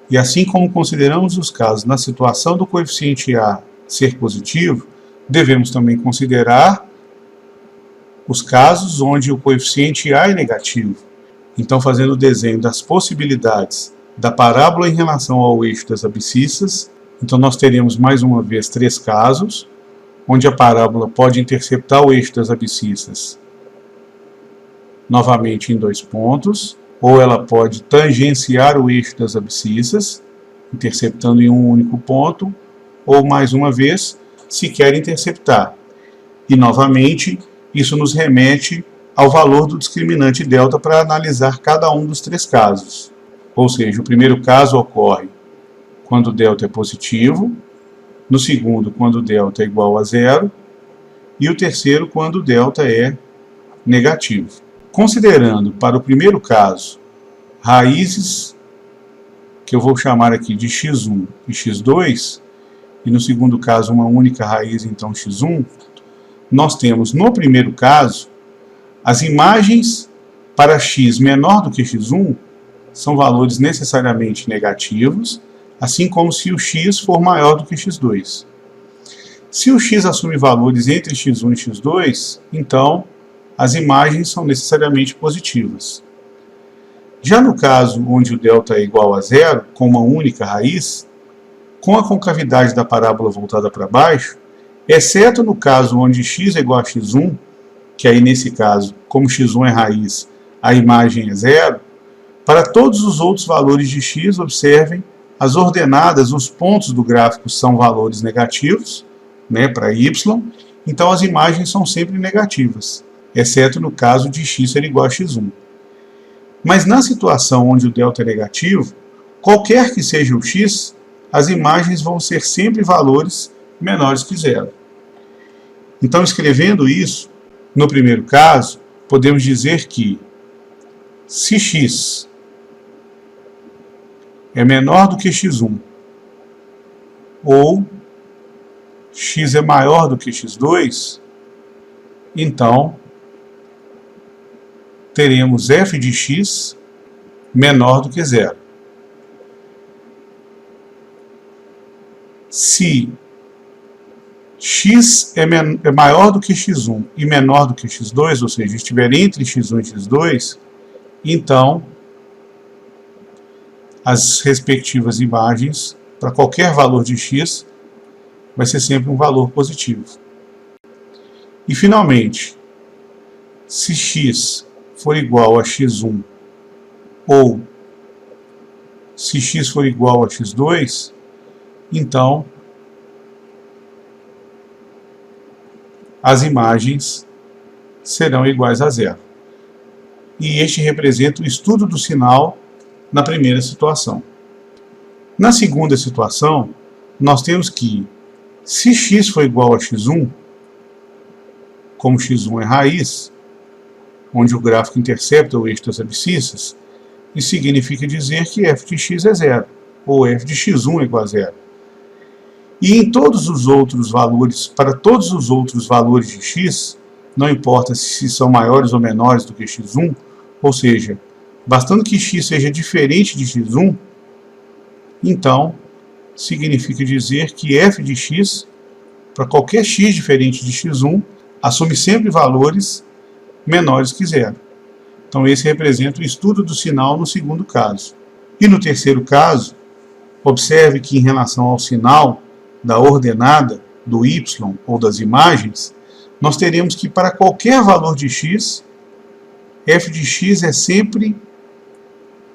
E assim como consideramos os casos na situação do coeficiente A ser positivo, devemos também considerar os casos onde o coeficiente A é negativo. Então, fazendo o desenho das possibilidades da parábola em relação ao eixo das abscissas, então nós teremos mais uma vez 3 casos, onde a parábola pode interceptar o eixo das abscissas novamente em 2 pontos, ou ela pode tangenciar o eixo das abscissas, interceptando em um único ponto, ou mais uma vez, se quer interceptar. E novamente, isso nos remete ao valor do discriminante delta para analisar cada um dos 3 casos. Ou seja, o primeiro caso ocorre quando o delta é positivo, no segundo quando o delta é igual a 0, e o terceiro quando o delta é negativo. Considerando para o primeiro caso raízes, que eu vou chamar aqui de x1 e x2, e no segundo caso uma única raiz, então x1, nós temos no primeiro caso as imagens para x menor do que x1 são valores necessariamente negativos, assim como se o x for maior do que x2. Se o x assume valores entre x1 e x2, então as imagens são necessariamente positivas. Já no caso onde o delta é igual a 0, com uma única raiz, com a concavidade da parábola voltada para baixo, exceto no caso onde x é igual a x1, que aí nesse caso, como x1 é raiz, a imagem é 0, para todos os outros valores de x, observem, as ordenadas, os pontos do gráfico são valores negativos, para y, então as imagens são sempre negativas, exceto no caso de x ser igual a x1. Mas na situação onde o delta é negativo, qualquer que seja o x, as imagens vão ser sempre valores menores que 0. Então, escrevendo isso, no primeiro caso, podemos dizer que se x é menor do que x1, ou x é maior do que x2, então teremos f de x menor do que 0. Se x é maior do que x1 e menor do que x2, ou seja, estiver entre x1 e x2, então as respectivas imagens, para qualquer valor de x, vai ser sempre um valor positivo. E finalmente, se x for igual a x1 ou se x for igual a x2, então as imagens serão iguais a 0. E este representa o estudo do sinal na primeira situação. Na segunda situação, nós temos que, se x for igual a x1, como x1 é raiz, onde o gráfico intercepta o eixo das abscissas, isso significa dizer que f de x é 0, ou f de x1 é igual a 0. E em todos os outros valores, para todos os outros valores de x, não importa se são maiores ou menores do que x1, ou seja, bastando que x seja diferente de x1, então significa dizer que f de x, para qualquer x diferente de x1, assume sempre valores menores que 0. Então esse representa o estudo do sinal no segundo caso. E no terceiro caso, observe que em relação ao sinal da ordenada, do y ou das imagens, nós teremos que para qualquer valor de x, f de x é sempre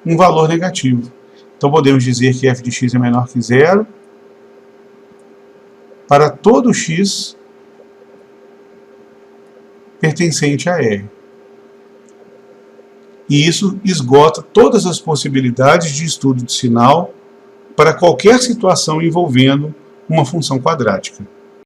um valor negativo. Então podemos dizer que f de x é menor que 0 para todo x pertencente a R. E isso esgota todas as possibilidades de estudo de sinal para qualquer situação envolvendo uma função quadrática.